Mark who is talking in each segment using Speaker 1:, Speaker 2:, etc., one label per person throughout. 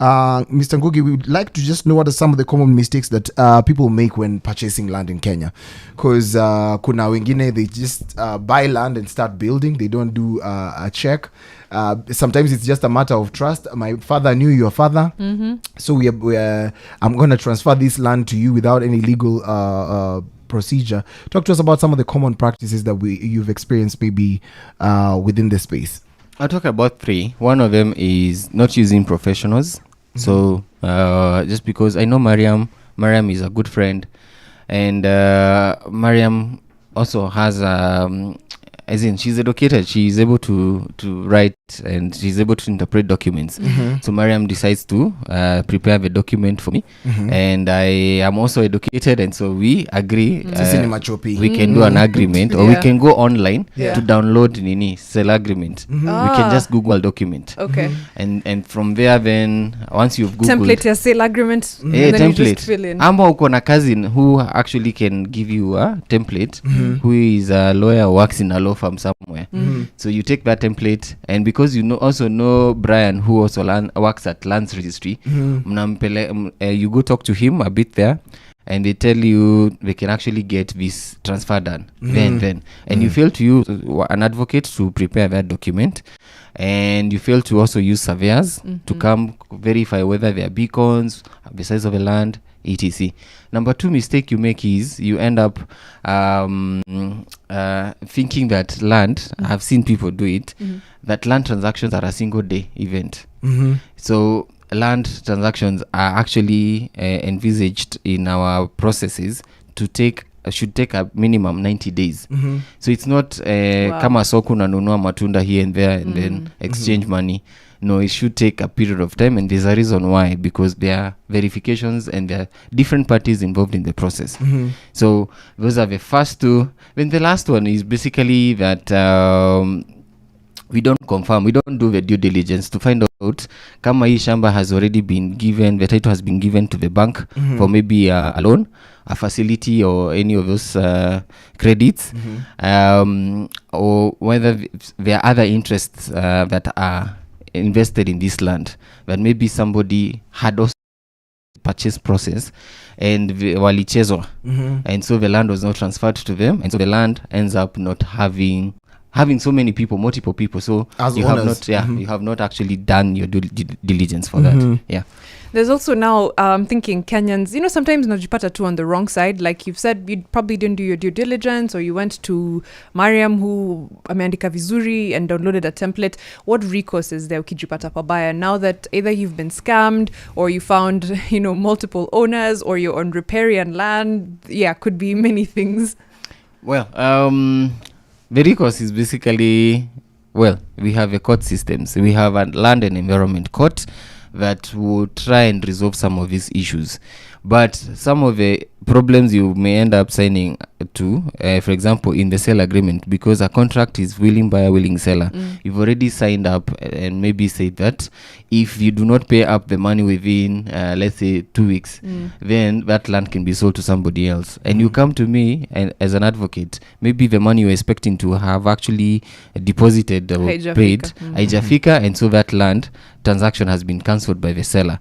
Speaker 1: Mr. Ngugi, we would like to just know what are some of the common mistakes that people make when purchasing land in Kenya. Because kuna wengine, they just buy land and start building. They don't do a check. Sometimes it's just a matter of trust. My father knew your father, so I'm going to transfer this land to you without any legal procedure. Talk to us about some of the common practices that you've experienced maybe within the space.
Speaker 2: I'll talk about 3. One of them is not using professionals. So just because I know Mariam is a good friend, and Mariam also has as in she's educated, she's able to write and she's able to interpret documents. So Mariam decides to prepare the document for me, and I am also educated, and so we agree we can do an agreement, or we can go online to download Nini sale agreement. We can just Google document.
Speaker 3: Okay.
Speaker 2: And from there, then once you've Googled
Speaker 3: template your sale agreement,
Speaker 2: and
Speaker 3: then
Speaker 2: template.
Speaker 3: you just fill in.
Speaker 2: Amba uko na cousin who actually can give you a template, who is a lawyer, works in a law firm somewhere. So you take that template, and because you also know Brian, who also works at Lands Registry, you go talk to him a bit there, and they tell you they can actually get this transfer done then. And you fail to use an advocate to prepare that document, and you fail to also use surveyors to come verify whether there are beacons, the size of the land, etc. Number 2 mistake you make is you end up thinking that land, I've seen people do it, that land transactions are a single day event. So land transactions are actually envisaged in our processes to should take a minimum 90 days. So it's not kama soko unanunua matunda here and there and then exchange money. No, it should take a period of time, and there's a reason why, because there are verifications and there are different parties involved in the process. So those are the first 2. Then the last one is basically that we don't confirm, we don't do the due diligence to find out kama hii shamba has already been given, the title has been given to the bank for maybe a loan, a facility, or any of those credits, or whether there are other interests that are invested in this land, that maybe somebody had also purchase process and walichezwa, and so the land was not transferred to them, and so the land ends up not having so many people, multiple people, so
Speaker 1: as
Speaker 2: you
Speaker 1: owners.
Speaker 2: have not you have not actually done your due diligence for that.
Speaker 3: There's also now thinking Kenyans, sometimes najipata too on the wrong side. Like you've said, you probably didn't do your due diligence, or you went to Mariam who ameandika vizuri and downloaded a template. What recourse is there ukijipata pabaya now that either you've been scammed, or you found multiple owners, or you're on riparian land? Could be many things.
Speaker 2: Well, the recourse is basically, we have a court system. So we have a land and environment court that will try and resolve some of these issues. But some of the problems you may end up signing to, for example, in the sale agreement, because a contract is willing buyer, willing seller. You've already signed up and maybe said that if you do not pay up the money within, let's say, 2 weeks, then that land can be sold to somebody else. And you come to me and as an advocate, maybe the money you're expecting to have actually deposited or paid, haijafika, and so that land transaction has been cancelled by the seller.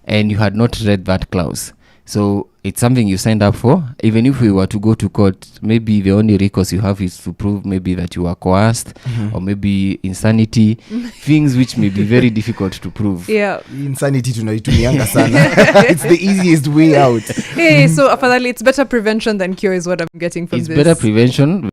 Speaker 2: And you had not read that clause. So it's something you signed up for. Even if we were to go to court, maybe the only recourse you have is to prove maybe that you were coerced, or maybe insanity, things which may be very difficult to prove.
Speaker 1: Insanity tunaitumianga sana. It's the easiest way out.
Speaker 3: So afadhali, it's better prevention than cure is what I'm getting from this.
Speaker 2: It's better prevention.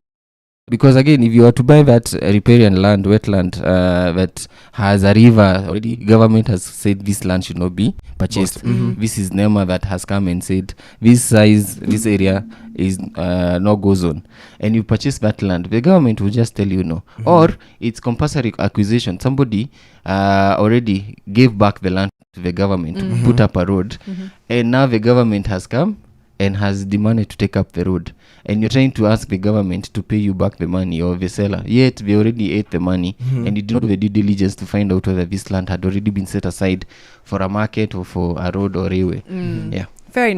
Speaker 2: Because again, if you are to buy that riparian land, wetland, that has a river already, government has said this land should not be purchased. This is NEMA that has come and said this size, this area is no go zone. And you purchase that land, the government will just tell you no. Or it's compulsory acquisition. Somebody already gave back the land to the government, put up a road, and now the government has come and has demanded to take up the road, and you're trying to ask the government to pay you back the money, or the seller, yet they already ate the money, and you did not do the due diligence to find out whether this land had already been set aside for a market or for a road or railway.